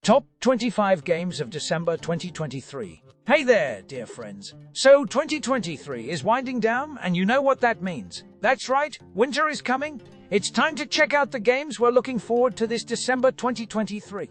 Top 25 Games of December 2023. Hey there, dear friends. So 2023 is winding down, and you know what that means. That's right, winter is coming. It's time to check out the games we're looking forward to this December 2023.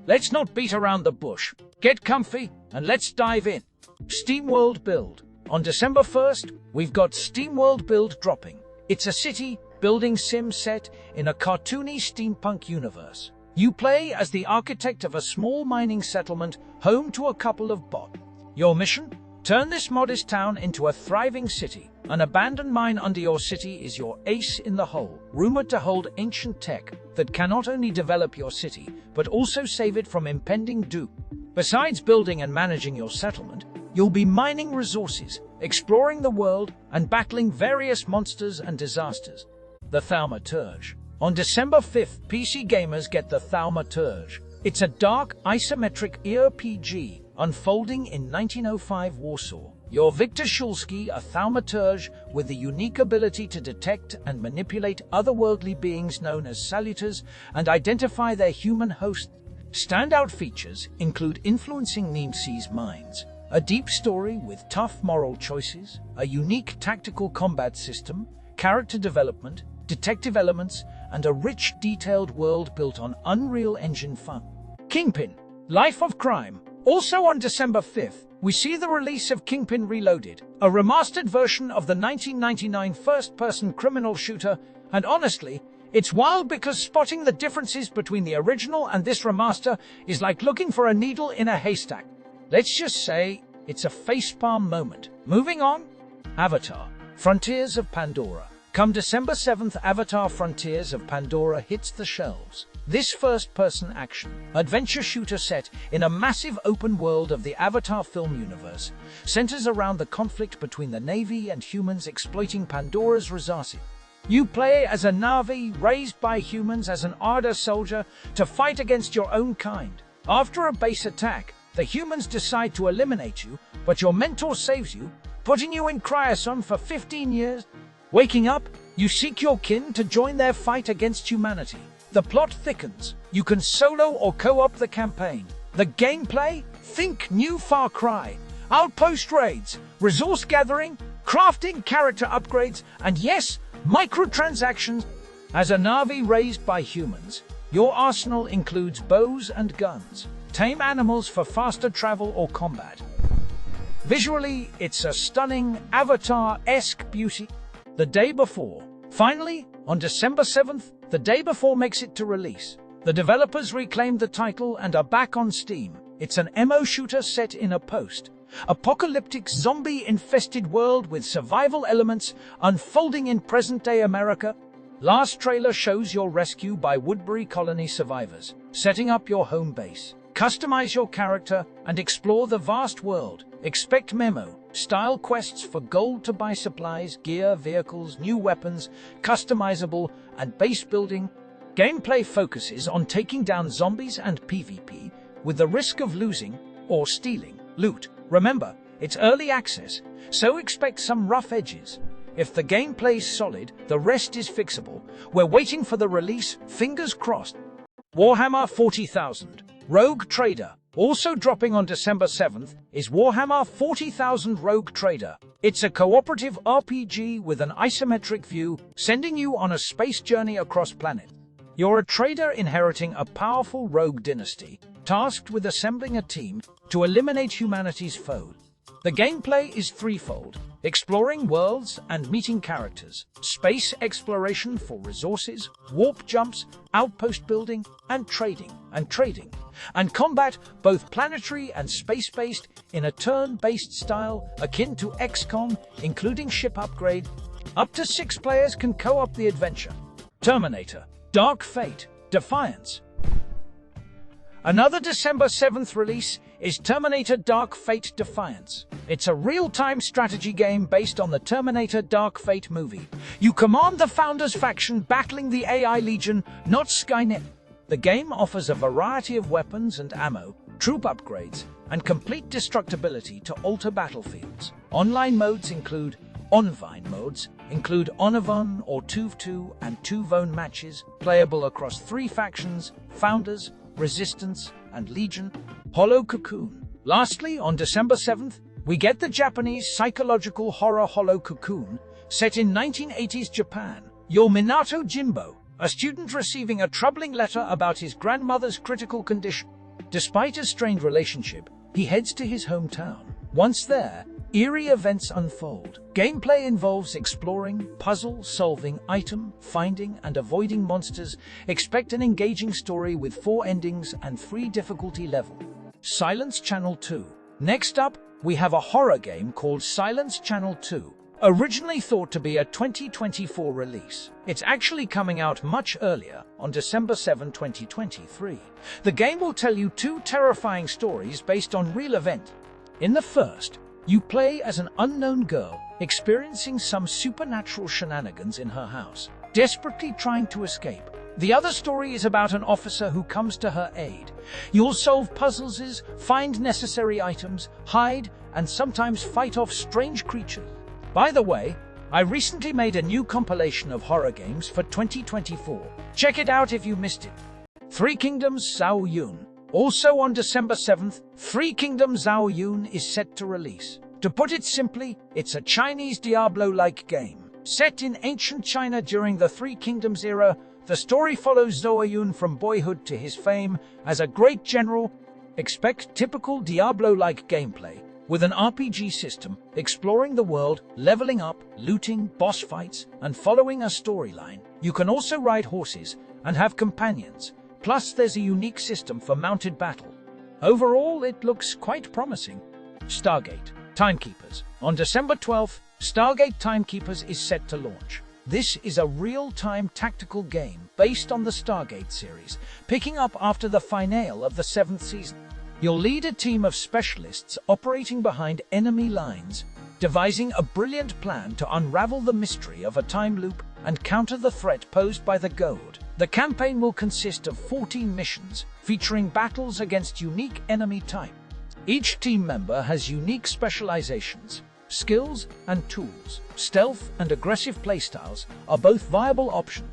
Let's not beat around the bush. Get comfy, and let's dive in. SteamWorld Build. On December 1st, we've got SteamWorld Build dropping. It's a city-building sim set in a cartoony steampunk universe. You play as the architect of a small mining settlement home to a couple of bots. Your mission? Turn this modest town into a thriving city. An abandoned mine under your city is your ace in the hole, rumored to hold ancient tech that can not only develop your city, but also save it from impending doom. Besides building and managing your settlement, you'll be mining resources, exploring the world, and battling various monsters and disasters. The Thaumaturge. On December 5th, PC gamers get the Thaumaturge. It's a dark, isometric RPG unfolding in 1905 Warsaw. You're Victor Shulsky, a Thaumaturge with the unique ability to detect and manipulate otherworldly beings known as saluters and identify their human hosts. Standout features include influencing Nemesis minds, a deep story with tough moral choices, a unique tactical combat system, character development, detective elements, and a rich, detailed world built on Unreal Engine 5. Kingpin. Life of Crime. Also on December 5th, we see the release of Kingpin Reloaded, a remastered version of the 1999 first-person criminal shooter, and honestly, it's wild because spotting the differences between the original and this remaster is like looking for a needle in a haystack. Let's just say it's a facepalm moment. Moving on, Avatar. Frontiers of Pandora. Come December 7th, Avatar Frontiers of Pandora hits the shelves. This first-person action adventure shooter set in a massive open world of the Avatar film universe centers around the conflict between the Navy and humans exploiting Pandora's resources. You play as a Na'vi raised by humans as an Arda soldier to fight against your own kind. After a base attack, the humans decide to eliminate you, but your mentor saves you, putting you in cryosome for 15 years. Waking up, you seek your kin to join their fight against humanity. The plot thickens. You can solo or co-op the campaign. The gameplay? Think new Far Cry. Outpost raids, resource gathering, crafting character upgrades, and yes, microtransactions. As a Na'vi raised by humans, your arsenal includes bows and guns. Tame animals for faster travel or combat. Visually, it's a stunning Avatar-esque beauty. The Day Before. Finally, on December 7th, The Day Before makes it to release. The developers reclaimed the title and are back on Steam. It's an MO shooter set in a post-apocalyptic zombie-infested world with survival elements unfolding in present-day America. Last trailer shows your rescue by Woodbury Colony survivors, setting up your home base. Customize your character and explore the vast world. Expect memo-style quests for gold to buy supplies, gear, vehicles, new weapons, customizable, and base building. Gameplay focuses on taking down zombies and PvP with the risk of losing or stealing loot. Remember, it's early access, so expect some rough edges. If the gameplay's solid, the rest is fixable. We're waiting for the release, fingers crossed. Warhammer 40,000. Rogue Trader. Also dropping on December 7th is Warhammer 40,000 Rogue Trader. It's a cooperative RPG with an isometric view, sending you on a space journey across planets. You're a trader inheriting a powerful rogue dynasty, tasked with assembling a team to eliminate humanity's foes. The gameplay is threefold: exploring worlds and meeting characters, space exploration for resources, warp jumps, outpost building, and trading, and combat, both planetary and space-based, in a turn-based style akin to XCOM, including ship upgrade. Up to 6 players can co-op the adventure. Terminator. Dark Fate. Defiance. Another December 7th release is Terminator Dark Fate Defiance. It's a real-time strategy game based on the Terminator Dark Fate movie. You command the Founders faction battling the AI Legion, not Skynet. The game offers a variety of weapons and ammo, troop upgrades, and complete destructibility to alter battlefields. Online modes include Online modes include Onavon or 2v2 and 2v1 matches, playable across 3 factions: Founders, Resistance, and Legion, Hollow Cocoon. Lastly, on December 7th, we get the Japanese psychological horror Hollow Cocoon, set in 1980s Japan. Your Minato Jimbo, a student receiving a troubling letter about his grandmother's critical condition. Despite a strained relationship, he heads to his hometown. Once there, eerie events unfold. Gameplay involves exploring, puzzle-solving, item finding, and avoiding monsters. Expect an engaging story with 4 endings and 3 difficulty levels. Silence Channel 2. Next up, we have a horror game called Silence Channel 2. Originally thought to be a 2024 release, it's actually coming out much earlier, on December 7, 2023. The game will tell you 2 terrifying stories based on real events. In the first, you play as an unknown girl experiencing some supernatural shenanigans in her house, desperately trying to escape. The other story is about an officer who comes to her aid. You'll solve puzzles, find necessary items, hide, and sometimes fight off strange creatures. By the way, I recently made a new compilation of horror games for 2024. Check it out if you missed it. Three Kingdoms Zhao Yun. Also on December 7th, Three Kingdoms Zhao Yun is set to release. To put it simply, it's a Chinese Diablo-like game. Set in ancient China during the Three Kingdoms era, the story follows Zhao Yun from boyhood to his fame as a great general. Expect typical Diablo-like gameplay, with an RPG system, exploring the world, leveling up, looting, boss fights, and following a storyline. You can also ride horses and have companions. Plus, there's a unique system for mounted battle. Overall, it looks quite promising. Stargate Timekeepers. On December 12th, Stargate Timekeepers is set to launch. This is a real-time tactical game based on the Stargate series, picking up after the finale of the 7th season. You'll lead a team of specialists operating behind enemy lines, devising a brilliant plan to unravel the mystery of a time loop and counter the threat posed by the Goad. The campaign will consist of 14 missions, featuring battles against unique enemy types. Each team member has unique specializations, skills, and tools. Stealth and aggressive playstyles are both viable options.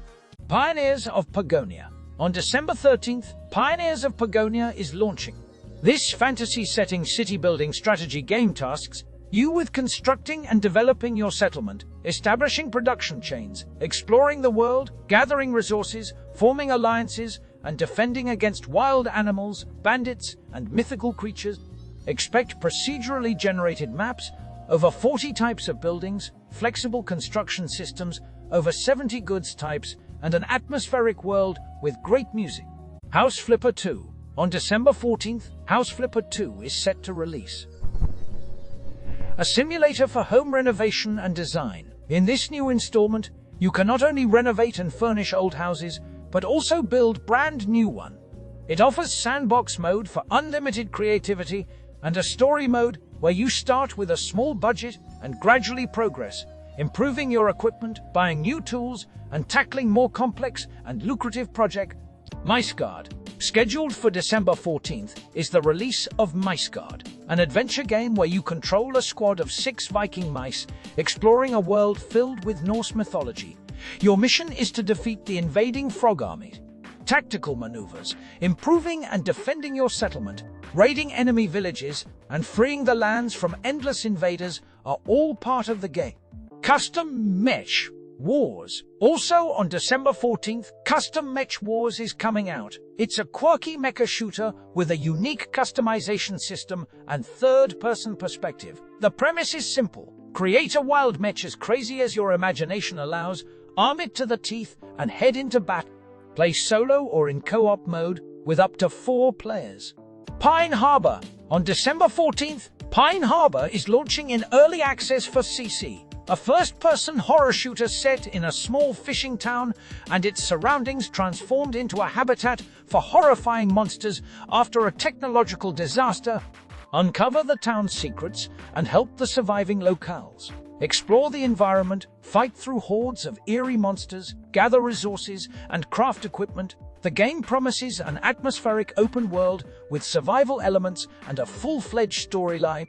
Pioneers of Pagonia. On December 13th, Pioneers of Pagonia is launching. This fantasy-setting city-building strategy game tasks you with constructing and developing your settlement, establishing production chains, exploring the world, gathering resources, forming alliances, and defending against wild animals, bandits, and mythical creatures. Expect procedurally generated maps, over 40 types of buildings, flexible construction systems, over 70 goods types, and an atmospheric world with great music. House Flipper 2. On December 14th, House Flipper 2 is set to release. A simulator for home renovation and design. In this new installment, you can not only renovate and furnish old houses, but also build brand new ones. It offers sandbox mode for unlimited creativity and a story mode where you start with a small budget and gradually progress, improving your equipment, buying new tools, and tackling more complex and lucrative projects. MiceGard. Scheduled for December 14th is the release of MiceGard, an adventure game where you control a squad of 6 Viking mice, exploring a world filled with Norse mythology. Your mission is to defeat the invading frog armies. Tactical maneuvers, improving and defending your settlement, raiding enemy villages, and freeing the lands from endless invaders are all part of the game. Custom Mech Wars. Also on December 14th, Custom Mech Wars is coming out. It's a quirky mecha shooter with a unique customization system and third-person perspective. The premise is simple. Create a wild mech as crazy as your imagination allows, arm it to the teeth, and head into battle. Play solo or in co-op mode with up to 4 players. Pine Harbor. On December 14th, Pine Harbor is launching in early access for CC. A first-person horror shooter set in a small fishing town and its surroundings transformed into a habitat for horrifying monsters after a technological disaster. Uncover the town's secrets and help the surviving locals. Explore the environment, fight through hordes of eerie monsters, gather resources, and craft equipment. The game promises an atmospheric open world with survival elements and a full-fledged storyline.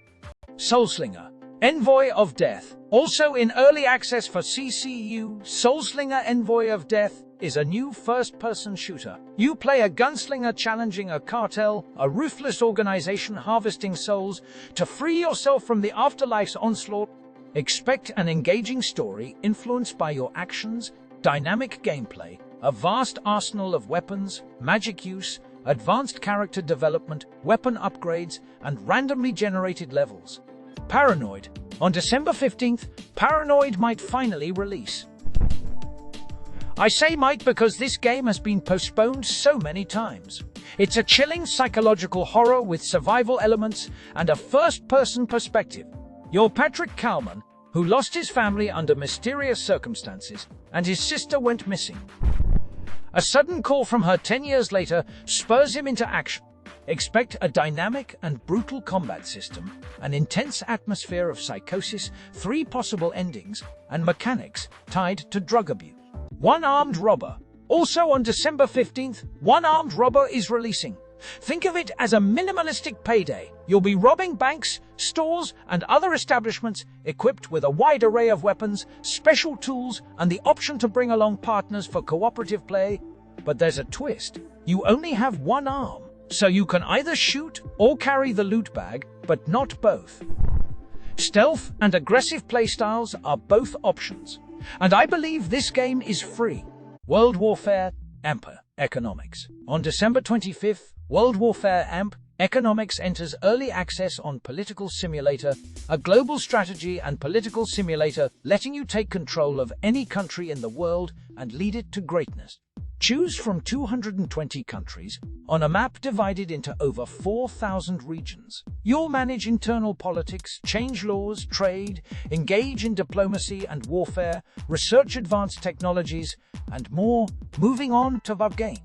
Soulslinger. Envoy of Death. Also in early access for CCU, Soulslinger Envoy of Death is a new first-person shooter. You play a gunslinger challenging a cartel, a ruthless organization harvesting souls, to free yourself from the afterlife's onslaught. Expect an engaging story influenced by your actions, dynamic gameplay, a vast arsenal of weapons, magic use, advanced character development, weapon upgrades, and randomly generated levels. Paranoid. On December 15th, Paranoid might finally release. I say might because this game has been postponed so many times. It's a chilling psychological horror with survival elements and a first-person perspective. You're Patrick Kalman, who lost his family under mysterious circumstances, and his sister went missing. A sudden call from her 10 years later spurs him into action. Expect a dynamic and brutal combat system, an intense atmosphere of psychosis, 3 possible endings, and mechanics tied to drug abuse. One-Armed Robber. Also on December 15th, One-Armed Robber is releasing. Think of it as a minimalistic payday. You'll be robbing banks, stores, and other establishments equipped with a wide array of weapons, special tools, and the option to bring along partners for cooperative play. But there's a twist. You only have one arm, so you can either shoot or carry the loot bag, but not both. Stealth and aggressive playstyles are both options. And I believe this game is free. World Warfare AMP Economics. On December 25th, World Warfare AMP Economics enters early access on Political Simulator, a global strategy and political simulator letting you take control of any country in the world and lead it to greatness. Choose from 220 countries on a map divided into over 4,000 regions. You'll manage internal politics, change laws, trade, engage in diplomacy and warfare, research advanced technologies, and more. Moving on to the game.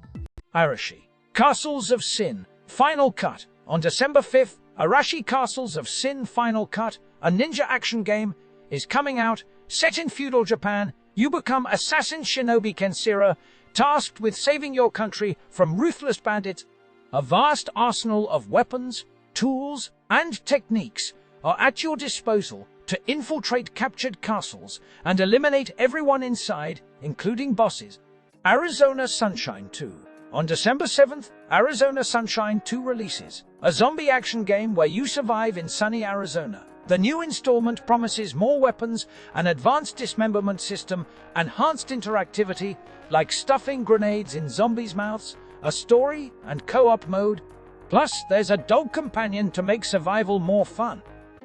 Arashi. Castles of Sin Final Cut. On December 5th, Arashi Castles of Sin Final Cut, a ninja action game, is coming out. Set in feudal Japan, you become assassin shinobi Kenshiro, tasked with saving your country from ruthless bandits. A vast arsenal of weapons, tools, and techniques are at your disposal to infiltrate captured castles and eliminate everyone inside, including bosses. Arizona Sunshine 2. On December 7th, Arizona Sunshine 2 releases, a zombie action game where you survive in sunny Arizona. The new installment promises more weapons, an advanced dismemberment system, enhanced interactivity, like stuffing grenades in zombies' mouths, a story and co-op mode. Plus, there's a dog companion to make survival more fun.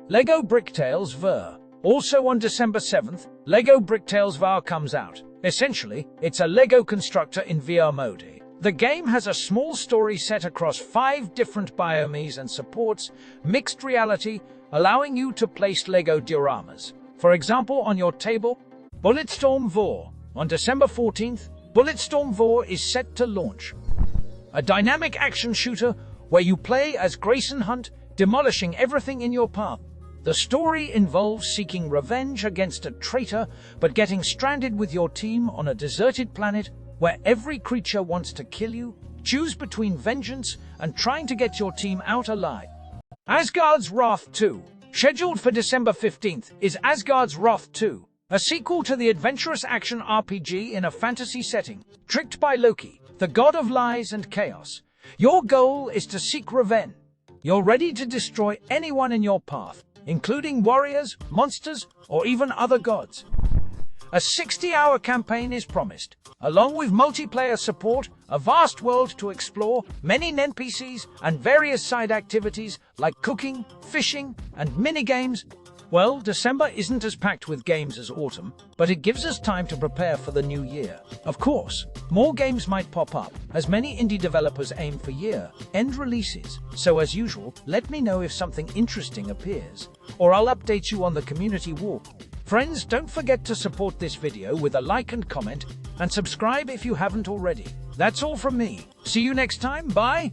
LEGO Bricktales VR. Also on December 7th, LEGO Bricktales VR comes out. Essentially, it's a LEGO constructor in VR mode. The game has a small story set across 5 different biomes and supports mixed reality, allowing you to place LEGO dioramas, for example, on your table. Bulletstorm VR. On December 14th, Bulletstorm VR is set to launch. A dynamic action shooter where you play as Grayson Hunt, demolishing everything in your path. The story involves seeking revenge against a traitor, but getting stranded with your team on a deserted planet where every creature wants to kill you. Choose between vengeance and trying to get your team out alive. Asgard's Wrath 2. Scheduled for December 15th is Asgard's Wrath 2, a sequel to the adventurous action RPG in a fantasy setting. Tricked by Loki, the god of lies and chaos, your goal is to seek revenge. You're ready to destroy anyone in your path, including warriors, monsters, or even other gods. A 60-hour campaign is promised, along with multiplayer support, a vast world to explore, many NPCs, and various side activities like cooking, fishing, and minigames. Well, December isn't as packed with games as autumn, but it gives us time to prepare for the new year. Of course, more games might pop up, as many indie developers aim for year-end releases. So as usual, let me know if something interesting appears, or I'll update you on the community wall. Friends, don't forget to support this video with a like and comment, and subscribe if you haven't already. That's all from me. See you next time. Bye!